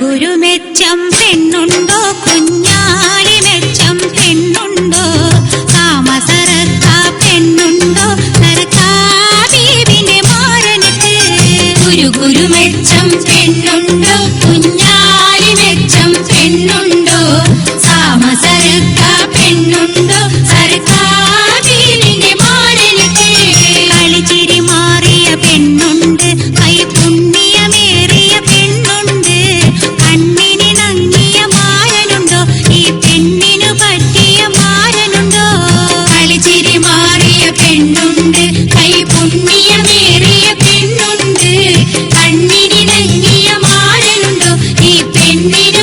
ഒരു മെച്ചം പെണ്ണുണ്ടോ കുഞ്ഞാലി മെച്ചം പെണ്ണുണ്ടോ താമസറക്ക പെണ്ണുണ്ടോ സർക്കാബീബിന്റെ മാരനക്ക് ഗുരു മെച്ചം പെണ്ണുണ്ടോ കുഞ്ഞാലി മെച്ചം പെണ്ണുണ്ടോ താമസറക്ക പെണ്ണുണ്ടോ സർക്കാബീബിന്റെ മാരനക്ക് കളിച്ചിരി മാറിയ പെണ്ണുണ്ട് കൈ പുണ്യമേറിയ പെണ്ണുണ്ട് കണ്ണിന് നങ്ങിയ മാരനുണ്ടോ ഈ പെണ്ണിനു പറ്റിയ മാരനുണ്ടോ കളിച്ചിരി മാറിയ പെണ്ണുണ്ട് കൈ പുണ്യമേറിയ പെണ്ണുണ്ട് കണ്ണിന് നങ്ങിയ മാരനുണ്ടോ ഈ പെണ്ണിനു